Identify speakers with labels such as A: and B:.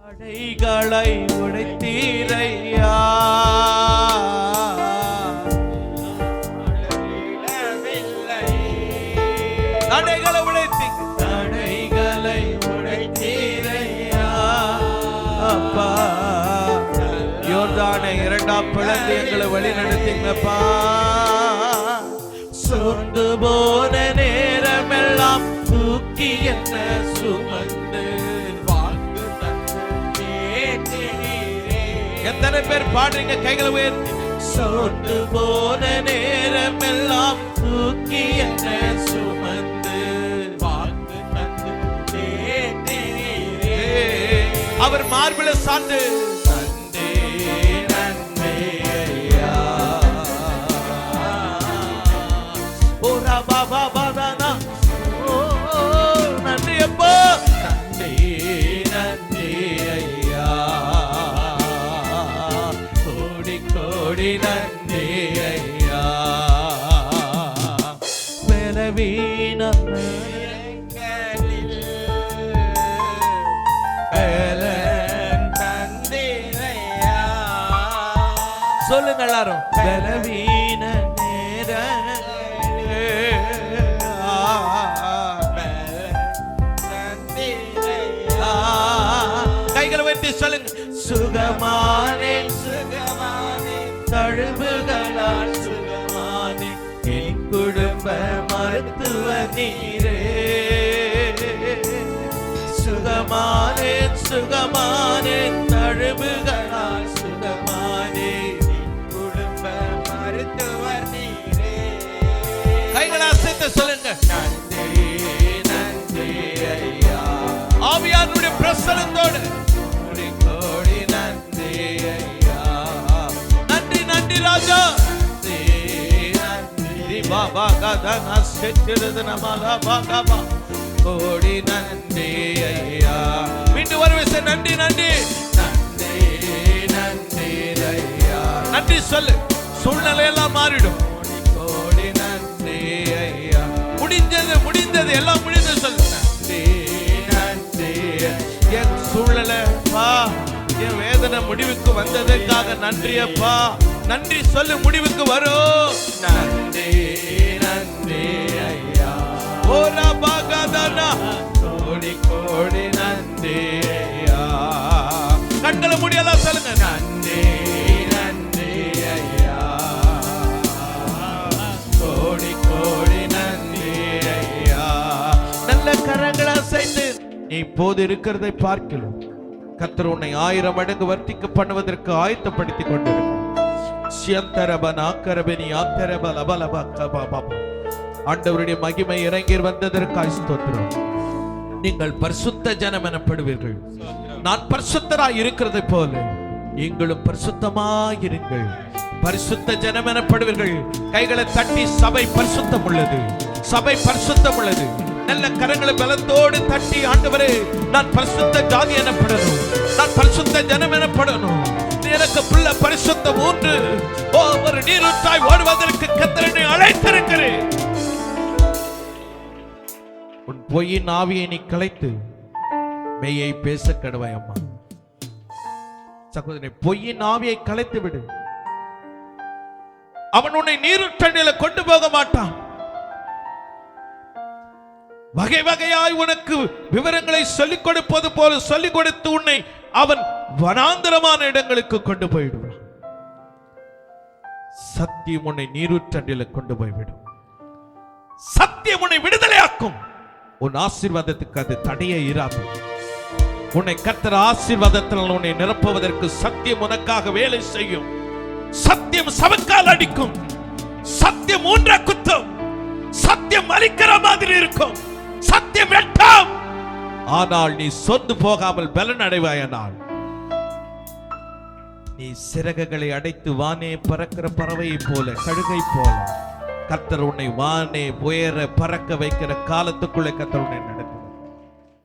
A: தடைகளை உடைத்தீரையா, தடைகளை உடைத்தீ, தடைகளை உடைத்தீரையா அப்பா. யோர்தானை இரண்டாம் பிளந்து எங்களை வழி நடத்தீங்கப்பா. சோர்ந்து போன நேரமெல்லாம் தூக்கி என்ன சுமந்து வாக்கு தந்து. எத்தனை பேர் பாடுறீங்க? கைகளை உயர்த்தி. சோர்ந்து போன நேரமெல்லாம் தூக்கி என்ன சுமந்து வாக்கு தந்து. அவர் மார்பில சார்ந்து நன்றி அப்பா, நன்றி நன்றி ஐயா, கோடி கோடி நன்றி ஐயா. பலவீன சொல்லுங்க எல்லாரும். பலவீன நேர கைகளை வைத்து சொல்லுங்க. சுகமானே சுகமானே, தழுவுகளால் சுகமானே, என் குடும்ப மருத்துவ நீரே. சுகமானே சுகமானே, தழுவுகளால் சுகமானே, என் குடும்ப மருத்துவ நீரே. கைகளை அசைத்து சொல்லுங்க. நன்றி நன்றி ஐயா. ஆவியானுடைய பிரசன்னத்தோடு கோடி கோடி நன்றி ஐயா. நன்றி நன்றி ராஜா. நன்றி பாபா கதனா செட்டிருது நமலா பாகபா. கோடி நன்றி ஐயா. மீண்டும் ஒரு விஷயம். நன்றி நன்றி நன்றி நன்றி ஐயா. நன்றி சொல்லு. சூழ்நிலை எல்லாம் மாறிடும். கோடி நன்றி ஐயா. முடிஞ்சது முடிந்தது எல்லாம் முடிந்தது சொல்லு. நன்றி நன்றி. என் சூழ்நிலை பா, என் வேதனை முடிவுக்கு வந்ததற்காக நன்றி அப்பா. நன்றி சொல்லு. முடிவுக்கு வரும். நன்றி நன்றி ஐயா. ஓரா பாகாதானா, கோடி கோடி நன்றி ஐயா. கண்களை முடியலாம் சொல்லுங்க. நன்றி நன்றி ஐயா, கோடி கோடி நன்றி ஐயா. நல்ல கரங்களை அசைத்து நீ இப்போது இருக்கிறதை பார்க்கலாம். கர்த்தர் உன்னை 1000 மடங்கு வர்த்திக்க பண்ணுவதற்கு ஆயத்தப்படுத்திக் கொண்டிருக்கிறார். ஆண்டவருடைய மகிமை இறங்கி வந்ததற்காக ஸ்தோத்திரம். நீங்கள் பரிசுத்த ஜனம் எனப்படுவீர்கள். நான் பரிசுத்தராய் இருக்கிறதை போல நீங்களும் பரிசுத்தமாயிருங்கள். பரிசுத்த ஜனம் எனப்படுவீர்கள். கைகளை தட்டி சபை பரிசுத்தம் உள்ளது, சபை பரிசுத்தம் உள்ளது. நல்ல கரங்களை பலத்தோடு தட்டி, ஆண்டவரே நான் பரிசுத்த ஜாதி எனப்படணும், நான் பரிசுத்த ஜனம் எனப்படணும். எனக்கு புள்ள பரிசுத்தம் ஒன்று ஒரு நீரூற்றாய் ஓடுவதற்கு கர்த்தரை அழைத்திருக்கிறேன். உன் பொய்யின் ஆவியை நீ கலைத்து மெய்யை பேச கடவாய். அம்மா சகோதரனே, பொய்யின் ஆவியை கலைத்து விடு. அவன் உன்னை நீரூற்றண்டில கொண்டு போக மாட்டான். வகை வகையாய் உனக்கு விவரங்களை சொல்லிக் கொடுப்பது போல சொல்லிக் கொடுத்து உன்னை அவன் வனாந்தரமான இடங்களுக்கு கொண்டு போயிடுவான். சத்தியம் உன்னை நீரூற்றண்டில கொண்டு போய்விடும். சத்தியம் உன்னை விடுதலையாக்கும். உன் ஆசீர்வாதத்துக்கு அது தடையே இராது. உன்னை கர்த்தர் ஆசீர்வாதத்தில் உன்னை நிரப்புவதற்கு சத்தியம் உனக்காக வேலை செய்யும். சத்தியம் சவக்கால் அடிக்கும். சத்தியம் ஊன்ற குத்தும். சத்தியம் அழிக்கிற மாதிரி இருக்கும். சத்தியம் வெட்டும். ஆனால் நீ சொந்து போகாமல் பலன் அடைவாயானால் நீ சிறகுகளை அடைத்து வானே பறக்கிற பறவையை போல, கழுகை போல கர்த்தர் உன்னை வானே உயர பறக்க வைக்கிற காலத்துக்குள்ளே கர்த்தர் உன்னை நடத்தி